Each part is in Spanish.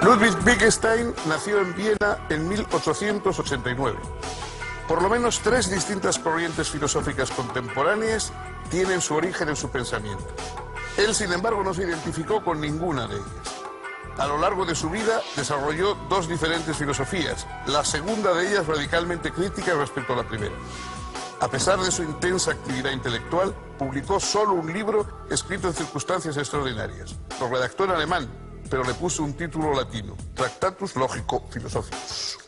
Ludwig Wittgenstein nació en Viena en 1889. Por lo menos 3 distintas corrientes filosóficas contemporáneas tienen su origen en su pensamiento. Él, sin embargo, no se identificó con ninguna de ellas. A lo largo de su vida desarrolló 2 diferentes filosofías, la segunda de ellas radicalmente crítica respecto a la primera. A pesar de su intensa actividad intelectual, publicó solo un libro escrito en circunstancias extraordinarias. Lo redactó en alemán, pero le puso un título latino, Tractatus Logico-Philosophicus.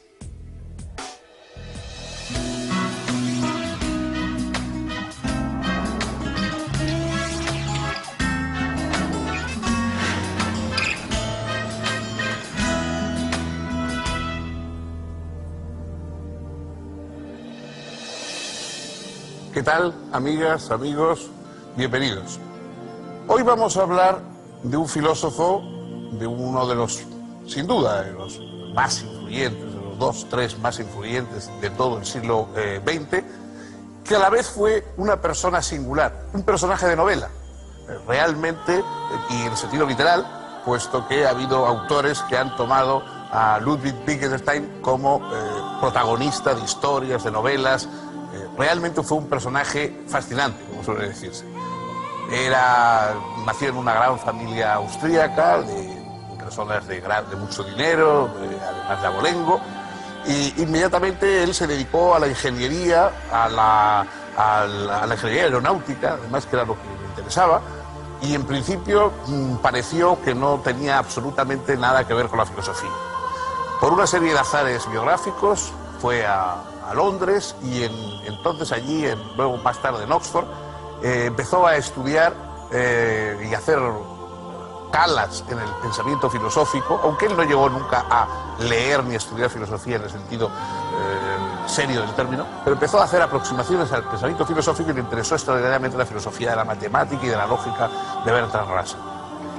¿Qué tal, amigas, amigos? Bienvenidos. Hoy vamos a hablar de un filósofo, de uno de los, sin duda, de los más influyentes, de los 2, 3 más influyentes de todo el siglo XX, que a la vez fue una persona singular, un personaje de novela, realmente, y en sentido literal, puesto que ha habido autores que han tomado a Ludwig Wittgenstein como protagonista de historias, de novelas. Realmente fue un personaje fascinante, como suele decirse. Nació en una gran familia austríaca, de personas de mucho dinero, además de abolengo, y inmediatamente él se dedicó a la ingeniería, a la ingeniería aeronáutica, además, que era lo que le interesaba, y en principio pareció que no tenía absolutamente nada que ver con la filosofía. Por una serie de azares biográficos fue a Londres y entonces allí, luego más tarde en Oxford, empezó a estudiar y a hacer calas en el pensamiento filosófico, aunque él no llegó nunca a leer ni a estudiar filosofía en el sentido serio del término, pero empezó a hacer aproximaciones al pensamiento filosófico y le interesó extraordinariamente la filosofía de la matemática y de la lógica de Bertrand Russell.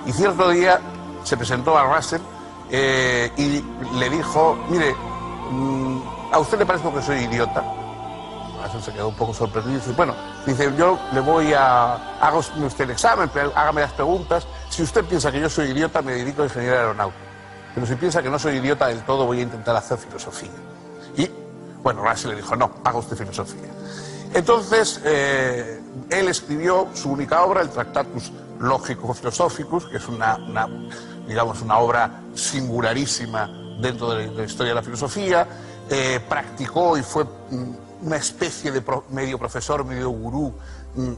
Y cierto día se presentó a Russell y le dijo: mire, ¿a usted le parece que soy idiota? Russell se quedó un poco sorprendido y dice: bueno, dice, yo le voy haga usted el examen, hágame las preguntas. Si usted piensa que yo soy idiota, me dedico a ingeniería aeronáutica. Pero si piensa que no soy idiota del todo, voy a intentar hacer filosofía. Y, bueno, Russell le dijo: no, haga usted filosofía. Entonces, él escribió su única obra, el Tractatus Logico-Philosophicus, que es digamos, una obra singularísima dentro de la historia de la filosofía. Practicó y fue una especie de medio profesor, medio gurú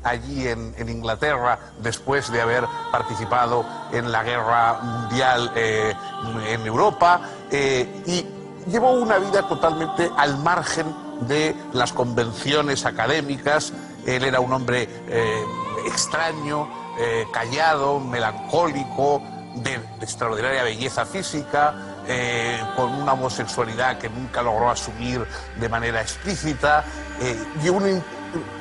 allí en Inglaterra, después de haber participado en la guerra mundial en Europa, y llevó una vida totalmente al margen de las convenciones académicas. Él era un hombre extraño, callado, melancólico, de extraordinaria belleza física, con una homosexualidad que nunca logró asumir de manera explícita, y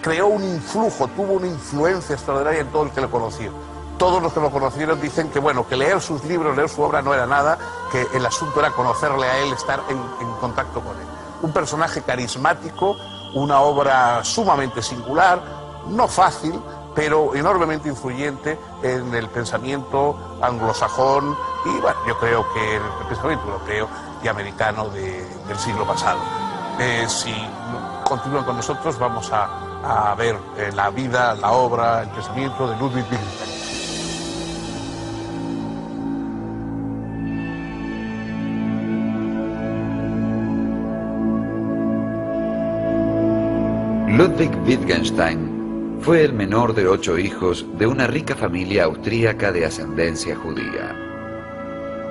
creó un influjo, tuvo una influencia extraordinaria en todo el que lo conoció. Todos los que lo conocieron dicen que, bueno, que leer sus libros, leer su obra no era nada, que el asunto era conocerle a él, estar en contacto con él. Un personaje carismático, una obra sumamente singular, no fácil, pero enormemente influyente en el pensamiento anglosajón y, bueno, yo creo que el pensamiento europeo y americano del siglo pasado. Si continúan con nosotros, vamos a ver la vida, la obra, el pensamiento de Ludwig Wittgenstein. Ludwig Wittgenstein fue el menor de 8 hijos de una rica familia austríaca de ascendencia judía.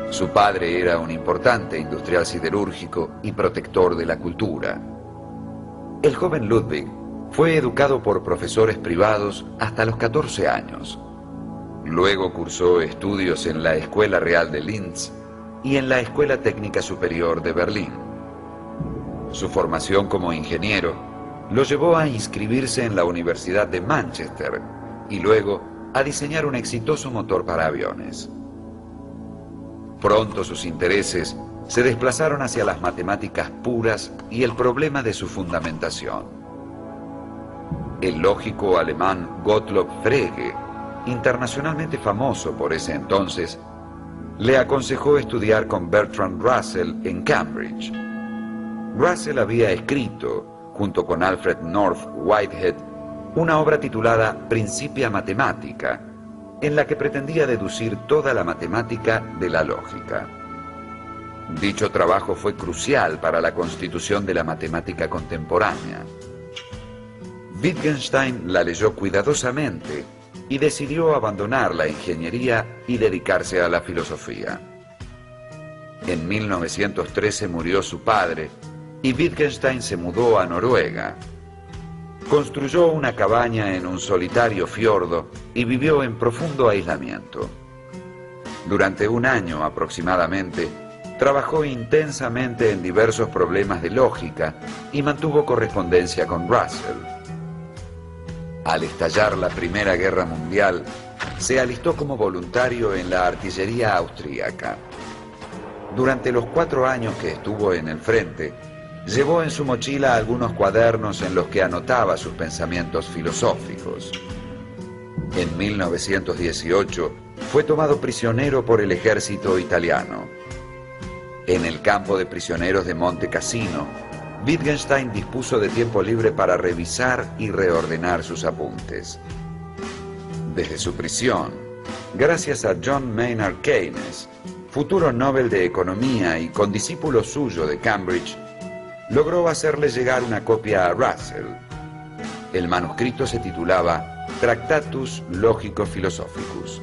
Su padre era un importante industrial siderúrgico y protector de la cultura. El joven Ludwig fue educado por profesores privados hasta los 14 años. Luego cursó estudios en la Escuela Real de Linz y en la Escuela Técnica Superior de Berlín. Su formación como ingeniero lo llevó a inscribirse en la Universidad de Manchester y luego a diseñar un exitoso motor para aviones. Pronto sus intereses se desplazaron hacia las matemáticas puras y el problema de su fundamentación. El lógico alemán Gottlob Frege, internacionalmente famoso por ese entonces, le aconsejó estudiar con Bertrand Russell en Cambridge. Russell había escrito, junto con Alfred North Whitehead, una obra titulada Principia Mathematica, en la que pretendía deducir toda la matemática de la lógica. Dicho trabajo fue crucial para la constitución de la matemática contemporánea. Wittgenstein la leyó cuidadosamente y decidió abandonar la ingeniería y dedicarse a la filosofía. En 1913 murió su padre y Wittgenstein se mudó a Noruega. Construyó una cabaña en un solitario fiordo y vivió en profundo aislamiento. Durante un año aproximadamente, trabajó intensamente en diversos problemas de lógica y mantuvo correspondencia con Russell. Al estallar la Primera Guerra Mundial, se alistó como voluntario en la artillería austríaca. Durante los 4 años que estuvo en el frente, llevó en su mochila algunos cuadernos en los que anotaba sus pensamientos filosóficos. En 1918 fue tomado prisionero por el ejército italiano. En el campo de prisioneros de Monte Cassino, Wittgenstein dispuso de tiempo libre para revisar y reordenar sus apuntes. Desde su prisión, gracias a John Maynard Keynes, futuro Nobel de Economía y condiscípulo suyo de Cambridge, logró hacerle llegar una copia a Russell. El manuscrito se titulaba Tractatus Logico-Philosophicus.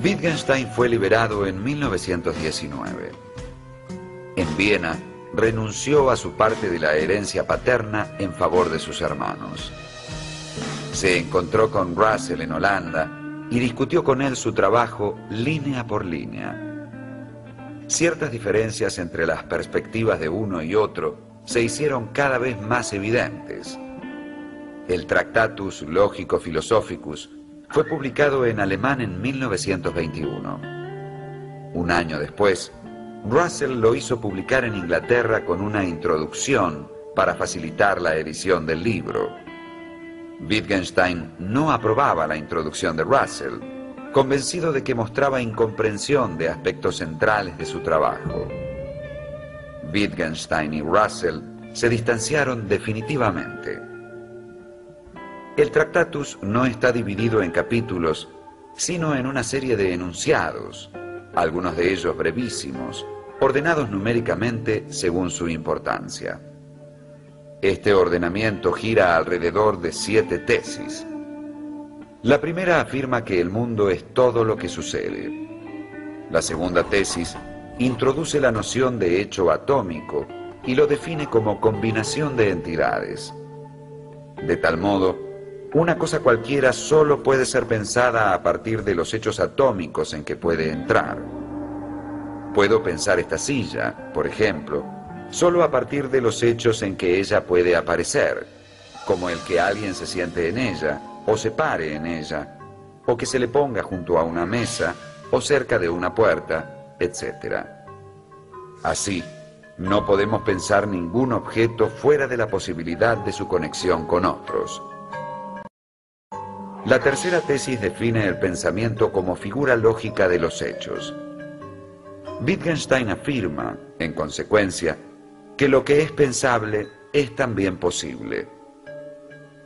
Wittgenstein fue liberado en 1919. En Viena, renunció a su parte de la herencia paterna en favor de sus hermanos. Se encontró con Russell en Holanda y discutió con él su trabajo línea por línea. Ciertas diferencias entre las perspectivas de uno y otro se hicieron cada vez más evidentes. El Tractatus Logico-Philosophicus fue publicado en alemán en 1921. Un año después, Russell lo hizo publicar en Inglaterra con una introducción para facilitar la edición del libro. Wittgenstein no aprobaba la introducción de Russell, convencido de que mostraba incomprensión de aspectos centrales de su trabajo. Wittgenstein y Russell se distanciaron definitivamente. El Tractatus no está dividido en capítulos, sino en una serie de enunciados, algunos de ellos brevísimos, ordenados numéricamente según su importancia. Este ordenamiento gira alrededor de 7 tesis. La primera afirma que el mundo es todo lo que sucede. La segunda tesis introduce la noción de hecho atómico y lo define como combinación de entidades. De tal modo, una cosa cualquiera solo puede ser pensada a partir de los hechos atómicos en que puede entrar. Puedo pensar esta silla, por ejemplo, solo a partir de los hechos en que ella puede aparecer, como el que alguien se siente en ella, o se pare en ella, o que se le ponga junto a una mesa, o cerca de una puerta, etc. Así, no podemos pensar ningún objeto fuera de la posibilidad de su conexión con otros. La tercera tesis define el pensamiento como figura lógica de los hechos. Wittgenstein afirma, en consecuencia, que lo que es pensable es también posible.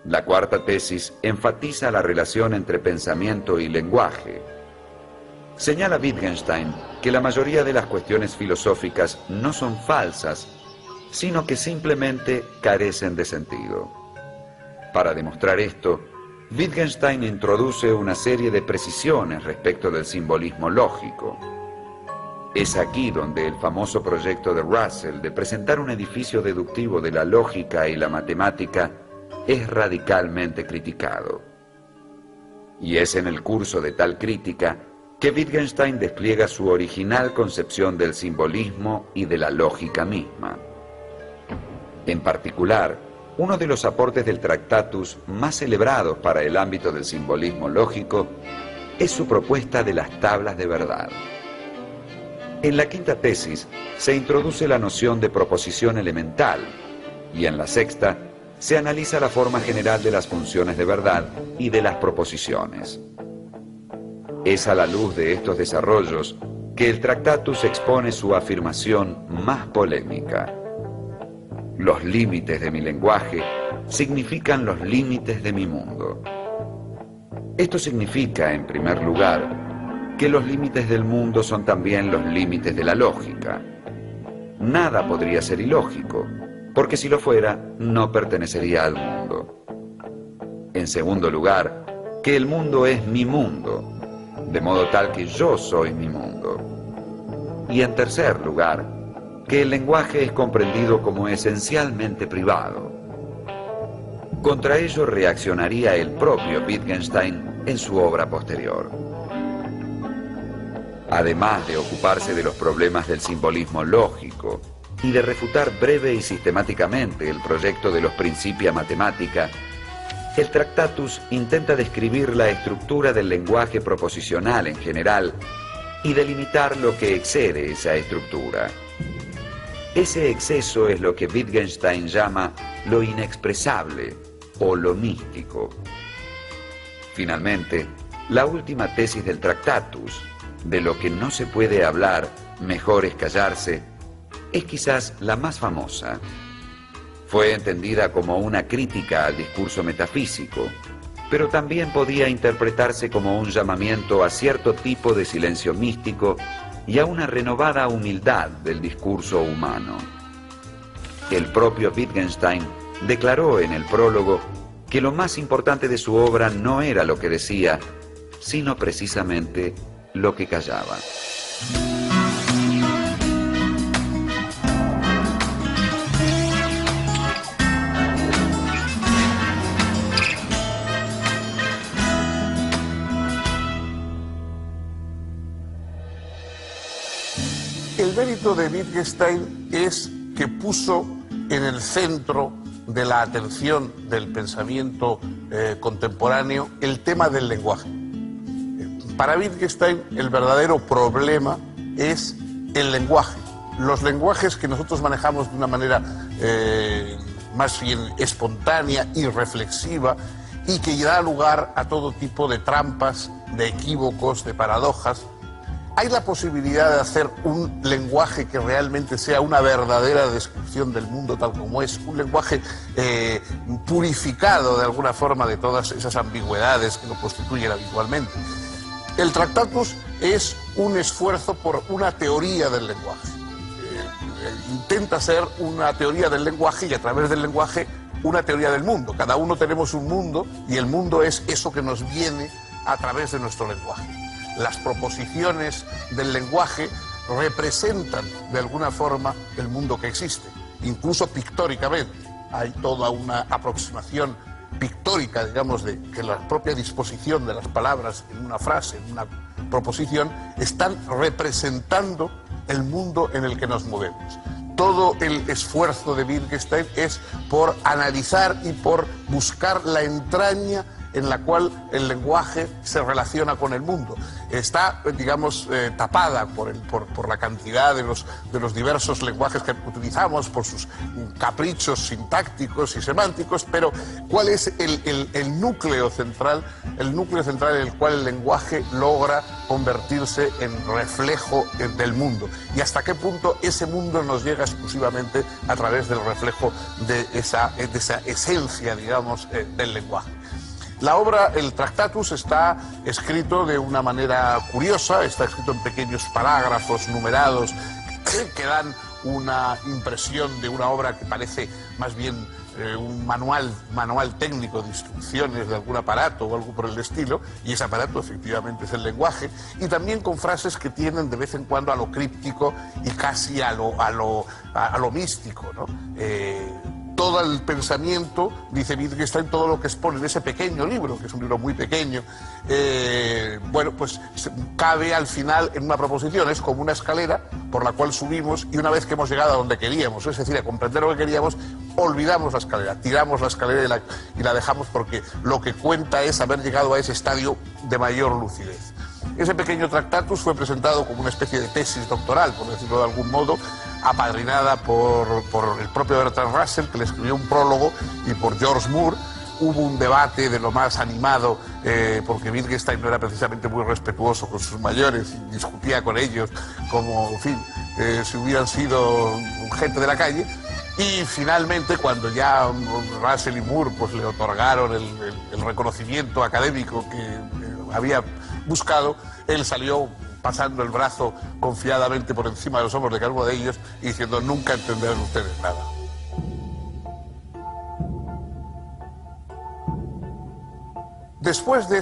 La cuarta tesis enfatiza la relación entre pensamiento y lenguaje. Señala Wittgenstein que la mayoría de las cuestiones filosóficas no son falsas, sino que simplemente carecen de sentido. Para demostrar esto, Wittgenstein introduce una serie de precisiones respecto del simbolismo lógico. Es aquí donde el famoso proyecto de Russell de presentar un edificio deductivo de la lógica y la matemática es radicalmente criticado. Y es en el curso de tal crítica que Wittgenstein despliega su original concepción del simbolismo y de la lógica misma. En particular, uno de los aportes del Tractatus más celebrados para el ámbito del simbolismo lógico es su propuesta de las tablas de verdad. En la quinta tesis se introduce la noción de proposición elemental y en la sexta se analiza la forma general de las funciones de verdad y de las proposiciones. Es a la luz de estos desarrollos que el Tractatus expone su afirmación más polémica. Los límites de mi lenguaje significan los límites de mi mundo. Esto significa, en primer lugar, que los límites del mundo son también los límites de la lógica. Nada podría ser ilógico, porque si lo fuera, no pertenecería al mundo. En segundo lugar, que el mundo es mi mundo, de modo tal que yo soy mi mundo. Y en tercer lugar, que el lenguaje es comprendido como esencialmente privado. Contra ello reaccionaría el propio Wittgenstein en su obra posterior. Además de ocuparse de los problemas del simbolismo lógico y de refutar breve y sistemáticamente el proyecto de los Principia Mathematica, el Tractatus intenta describir la estructura del lenguaje proposicional en general y delimitar lo que excede esa estructura. Ese exceso es lo que Wittgenstein llama lo inexpresable o lo místico. Finalmente, la última tesis del Tractatus, de lo que no se puede hablar, mejor es callarse, es quizás la más famosa. Fue entendida como una crítica al discurso metafísico, pero también podía interpretarse como un llamamiento a cierto tipo de silencio místico y a una renovada humildad del discurso humano. El propio Wittgenstein declaró en el prólogo que lo más importante de su obra no era lo que decía, sino precisamente lo que callaba. El mérito de Wittgenstein es que puso en el centro de la atención del pensamiento contemporáneo el tema del lenguaje. Para Wittgenstein el verdadero problema es el lenguaje. Los lenguajes que nosotros manejamos de una manera más bien espontánea y reflexiva y que da lugar a todo tipo de trampas, de equívocos, de paradojas. ¿Hay la posibilidad de hacer un lenguaje que realmente sea una verdadera descripción del mundo tal como es? Un lenguaje purificado de alguna forma de todas esas ambigüedades que lo constituyen habitualmente. El Tractatus es un esfuerzo por una teoría del lenguaje. Intenta ser una teoría del lenguaje y a través del lenguaje una teoría del mundo. Cada uno tenemos un mundo y el mundo es eso que nos viene a través de nuestro lenguaje. Las proposiciones del lenguaje representan de alguna forma el mundo que existe, incluso pictóricamente. Hay toda una aproximación pictórica, digamos, de que la propia disposición de las palabras en una frase, en una proposición, están representando el mundo en el que nos movemos. Todo el esfuerzo de Wittgenstein es por analizar y por buscar la entraña en la cual el lenguaje se relaciona con el mundo. Está, digamos, tapada por la cantidad de los diversos lenguajes que utilizamos, por sus caprichos sintácticos y semánticos, pero ¿cuál es el núcleo central? El núcleo central en el cual el lenguaje logra convertirse en reflejo del mundo. Y hasta qué punto ese mundo nos llega exclusivamente a través del reflejo de esa esencia, digamos, del lenguaje. La obra, el Tractatus, está escrito de una manera curiosa, está escrito en pequeños parágrafos numerados que dan una impresión de una obra que parece más bien un manual técnico de instrucciones de algún aparato o algo por el estilo, y ese aparato efectivamente es el lenguaje, y también con frases que tienden de vez en cuando a lo críptico y casi a lo místico, ¿no? Todo el pensamiento, dice Wittgenstein, todo lo que expone en ese pequeño libro, que es un libro muy pequeño, bueno, pues cabe al final en una proposición. Es como una escalera por la cual subimos y una vez que hemos llegado a donde queríamos, es decir, a comprender lo que queríamos, olvidamos la escalera, tiramos la escalera y la dejamos, porque lo que cuenta es haber llegado a ese estadio de mayor lucidez. Ese pequeño Tractatus fue presentado como una especie de tesis doctoral, por decirlo de algún modo, apadrinada por el propio Bertrand Russell, que le escribió un prólogo, y por George Moore, hubo un debate de lo más animado, porque Wittgenstein no era precisamente muy respetuoso con sus mayores y discutía con ellos como, en fin, si hubieran sido gente de la calle. Y finalmente, cuando ya Russell y Moore pues, le otorgaron el reconocimiento académico que había buscado, él salió pasando el brazo confiadamente por encima de los hombros de cada uno de ellos y diciendo: nunca entenderán ustedes nada. Después de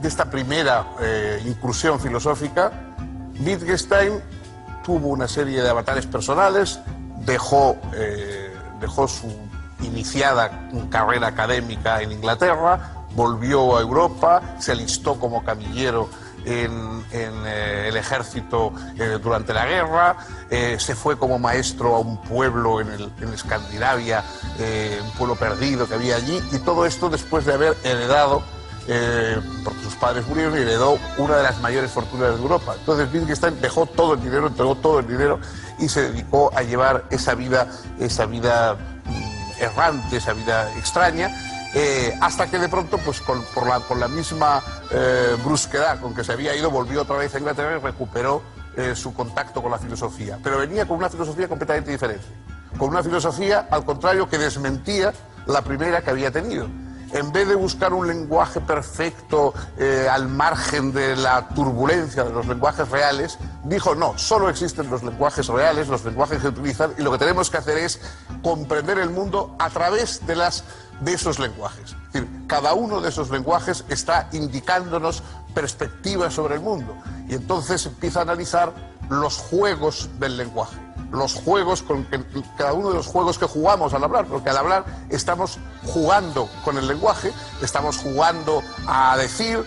esta primera incursión filosófica, Wittgenstein tuvo una serie de avatares personales, dejó su iniciada carrera académica en Inglaterra, volvió a Europa, se alistó como camillero en el ejército durante la guerra, se fue como maestro a un pueblo en Escandinavia, un pueblo perdido que había allí, y todo esto después de haber heredado, porque sus padres murieron, y heredó una de las mayores fortunas de Europa. Entonces Wittgenstein dejó todo el dinero, entregó todo el dinero y se dedicó a llevar esa vida errante, esa vida extraña, hasta que de pronto, pues con la misma brusquedad con que se había ido, volvió otra vez a Inglaterra y recuperó su contacto con la filosofía. Pero venía con una filosofía completamente diferente, con una filosofía, al contrario, que desmentía la primera que había tenido. En vez de buscar un lenguaje perfecto al margen de la turbulencia de los lenguajes reales, dijo: no, solo existen los lenguajes reales, los lenguajes que utilizan, y lo que tenemos que hacer es comprender el mundo a través de esos lenguajes. Es decir, cada uno de esos lenguajes está indicándonos perspectivas sobre el mundo, y entonces empieza a analizar los juegos del lenguaje, los juegos cada uno de los juegos que jugamos al hablar, porque al hablar estamos jugando con el lenguaje, estamos jugando a decir,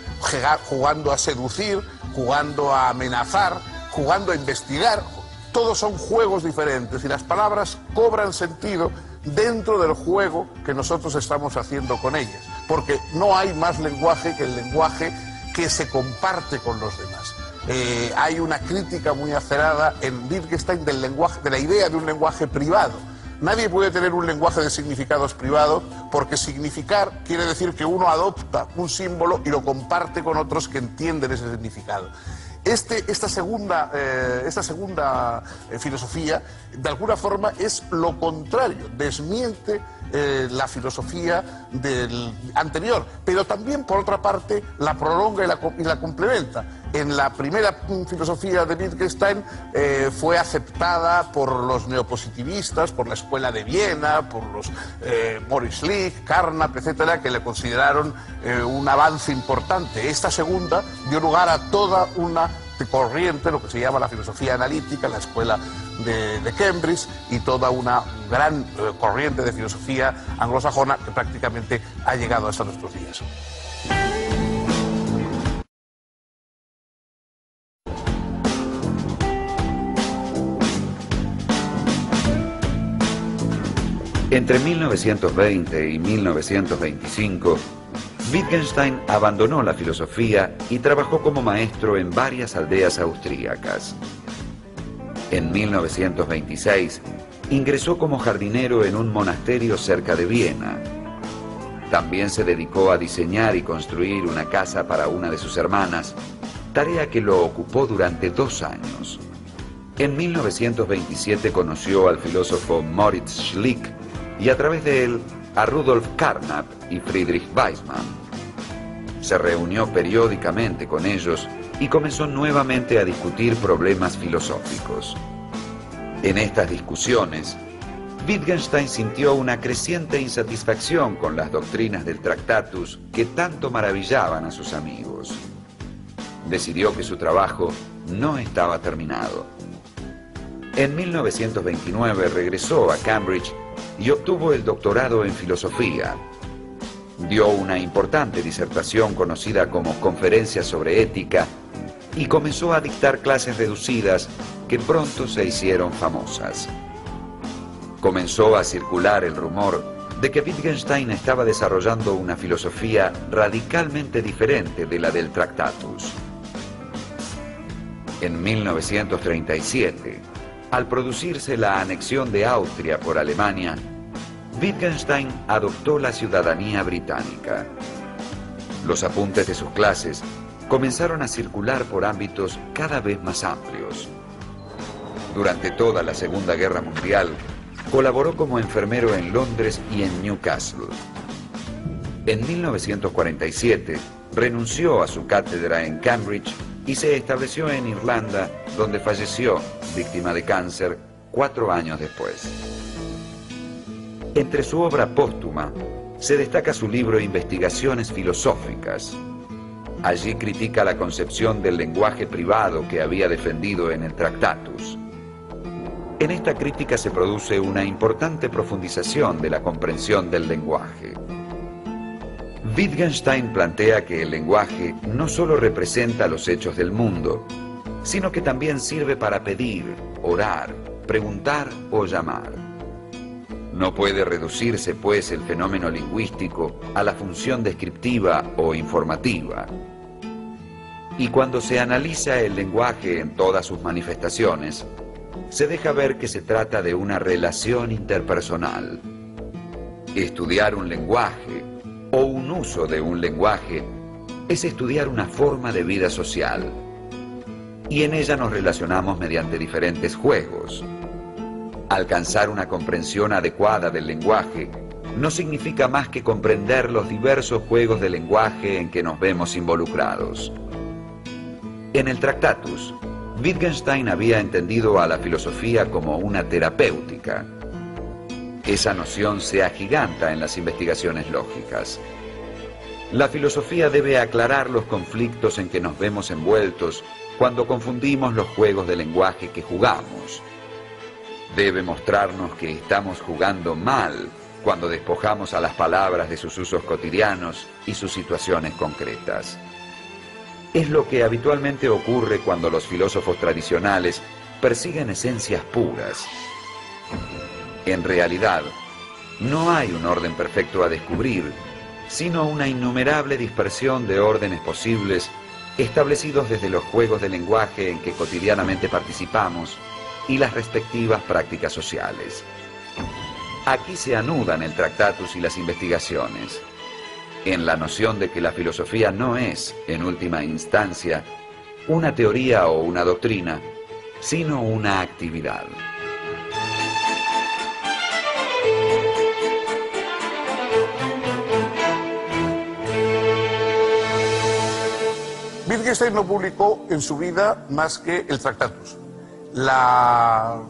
jugando a seducir, jugando a amenazar, jugando a investigar. Todos son juegos diferentes y las palabras cobran sentido dentro del juego que nosotros estamos haciendo con ellas, porque no hay más lenguaje que el lenguaje que se comparte con los demás. Hay una crítica muy acerada en Wittgenstein del lenguaje, de la idea de un lenguaje privado. Nadie puede tener un lenguaje de significados privado, porque significar quiere decir que uno adopta un símbolo y lo comparte con otros que entienden ese significado. Esta segunda filosofía, de alguna forma, es lo contrario, desmiente la filosofía del anterior, pero también, por otra parte, la prolonga y la complementa. En la primera filosofía de Wittgenstein fue aceptada por los neopositivistas, por la Escuela de Viena, por los Maurice Lick, Carnap, etcétera, que le consideraron un avance importante. Esta segunda dio lugar a toda una corriente, lo que se llama la filosofía analítica, la escuela de Cambridge, y toda una gran corriente de filosofía anglosajona que prácticamente ha llegado hasta nuestros días. Entre 1920 y 1925, Wittgenstein abandonó la filosofía y trabajó como maestro en varias aldeas austríacas. En 1926, ingresó como jardinero en un monasterio cerca de Viena. También se dedicó a diseñar y construir una casa para una de sus hermanas, tarea que lo ocupó durante 2 años. En 1927 conoció al filósofo Moritz Schlick y a través de él a Rudolf Carnap y Friedrich Waismann. Se reunió periódicamente con ellos y comenzó nuevamente a discutir problemas filosóficos. En estas discusiones, Wittgenstein sintió una creciente insatisfacción con las doctrinas del Tractatus que tanto maravillaban a sus amigos. Decidió que su trabajo no estaba terminado. En 1929 regresó a Cambridge y obtuvo el doctorado en filosofía. Dio una importante disertación conocida como Conferencia sobre Ética y comenzó a dictar clases reducidas que pronto se hicieron famosas. Comenzó a circular el rumor de que Wittgenstein estaba desarrollando una filosofía radicalmente diferente de la del Tractatus. En 1937, al producirse la anexión de Austria por Alemania, Wittgenstein adoptó la ciudadanía británica. Los apuntes de sus clases comenzaron a circular por ámbitos cada vez más amplios. Durante toda la Segunda Guerra Mundial, colaboró como enfermero en Londres y en Newcastle. En 1947, renunció a su cátedra en Cambridge y se estableció en Irlanda, donde falleció, víctima de cáncer, 4 años después. Entre su obra póstuma, se destaca su libro Investigaciones filosóficas. Allí critica la concepción del lenguaje privado que había defendido en el Tractatus. En esta crítica se produce una importante profundización de la comprensión del lenguaje. Wittgenstein plantea que el lenguaje no solo representa los hechos del mundo, sino que también sirve para pedir, orar, preguntar o llamar. No puede reducirse, pues, el fenómeno lingüístico a la función descriptiva o informativa. Y cuando se analiza el lenguaje en todas sus manifestaciones, se deja ver que se trata de una relación interpersonal. Estudiar un lenguaje o un uso de un lenguaje es estudiar una forma de vida social. Y en ella nos relacionamos mediante diferentes juegos. Alcanzar una comprensión adecuada del lenguaje no significa más que comprender los diversos juegos de lenguaje en que nos vemos involucrados. En el Tractatus, Wittgenstein había entendido a la filosofía como una terapéutica. Esa noción se agiganta en las investigaciones lógicas. La filosofía debe aclarar los conflictos en que nos vemos envueltos cuando confundimos los juegos de lenguaje que jugamos. Debe mostrarnos que estamos jugando mal cuando despojamos a las palabras de sus usos cotidianos y sus situaciones concretas. Es lo que habitualmente ocurre cuando los filósofos tradicionales persiguen esencias puras. En realidad, no hay un orden perfecto a descubrir, sino una innumerable dispersión de órdenes posibles establecidos desde los juegos de lenguaje en que cotidianamente participamos y las respectivas prácticas sociales. Aquí se anudan el Tractatus y las investigaciones, en la noción de que la filosofía no es, en última instancia, una teoría o una doctrina, sino una actividad. Wittgenstein no publicó en su vida más que el Tractatus. Las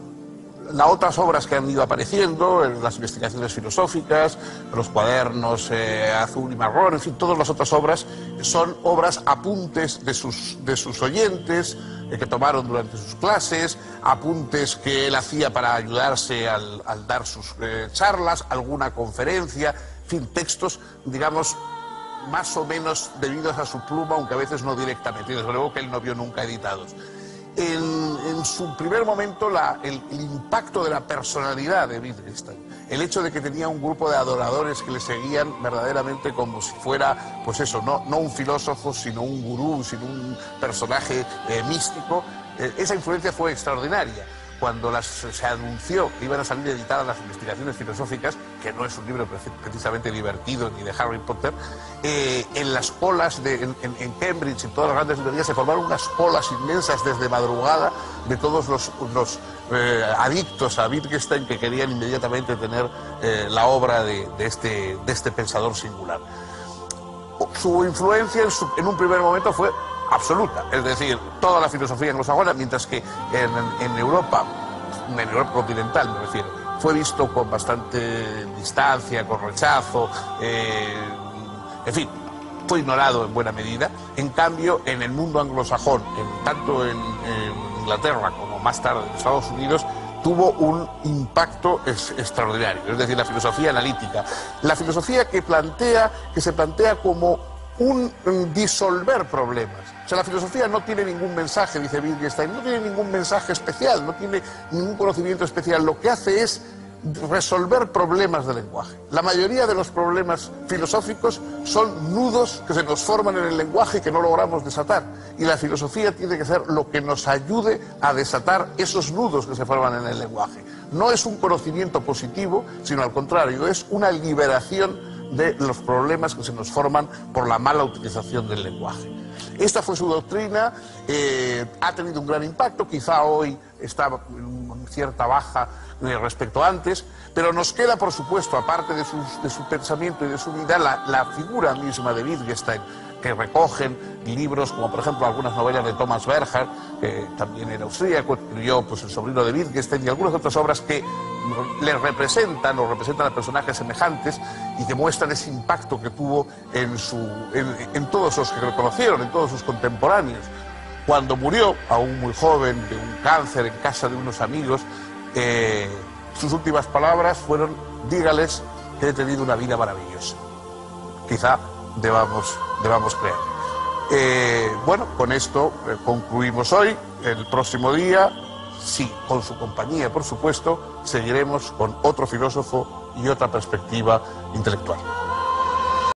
otras obras que han ido apareciendo, las investigaciones filosóficas, los cuadernos azul y marrón, en fin, todas las otras obras son obras apuntes de sus oyentes que tomaron durante sus clases, apuntes que él hacía para ayudarse al dar sus charlas, alguna conferencia, en fin, textos, digamos, más o menos debidos a su pluma, aunque a veces no directamente, desde luego que él no vio nunca editados. En su primer momento el impacto de la personalidad de Wittgenstein, el hecho de que tenía un grupo de adoradores que le seguían verdaderamente como si fuera, pues eso, no un filósofo, sino un gurú, sino un personaje místico, esa influencia fue extraordinaria. Cuando se anunció que iban a salir editadas las investigaciones filosóficas, que no es un libro precisamente divertido ni de Harry Potter, en las colas en Cambridge y todas las grandes librerías se formaron unas colas inmensas desde madrugada de todos los adictos a Wittgenstein que querían inmediatamente tener la obra de este pensador singular. Su influencia en un primer momento fue absoluta, es decir, toda la filosofía anglosajona, mientras que en Europa continental me refiero, fue visto con bastante distancia, con rechazo, en fin, fue ignorado en buena medida. En cambio, en el mundo anglosajón, tanto en Inglaterra como más tarde en Estados Unidos, tuvo un impacto extraordinario, es decir, la filosofía analítica, la filosofía que se plantea como un disolver problemas. O sea, la filosofía no tiene ningún mensaje, dice Wittgenstein, no tiene ningún mensaje especial, no tiene ningún conocimiento especial. Lo que hace es resolver problemas del lenguaje. La mayoría de los problemas filosóficos son nudos que se nos forman en el lenguaje y que no logramos desatar. Y la filosofía tiene que ser lo que nos ayude a desatar esos nudos que se forman en el lenguaje. no es un conocimiento positivo, sino al contrario, es una liberación de los problemas que se nos forman por la mala utilización del lenguaje. Esta fue su doctrina, ha tenido un gran impacto, quizá hoy está en cierta baja respecto a antes, pero nos queda, por supuesto, aparte de su pensamiento y de su vida, la figura misma de Wittgenstein, que recogen libros como, por ejemplo, algunas novelas de Thomas Bernhard, que también era austríaco, escribió pues, El sobrino de Wittgenstein, y algunas otras obras que le representan o representan a personajes semejantes y que muestran ese impacto que tuvo en todos los que lo conocieron, en todos sus contemporáneos. Cuando murió, aún muy joven, de un cáncer en casa de unos amigos, sus últimas palabras fueron: dígales que he tenido una vida maravillosa. Quizá debamos creer. Bueno, con esto concluimos hoy. El próximo día, sí, con su compañía, por supuesto, seguiremos con otro filósofo y otra perspectiva intelectual.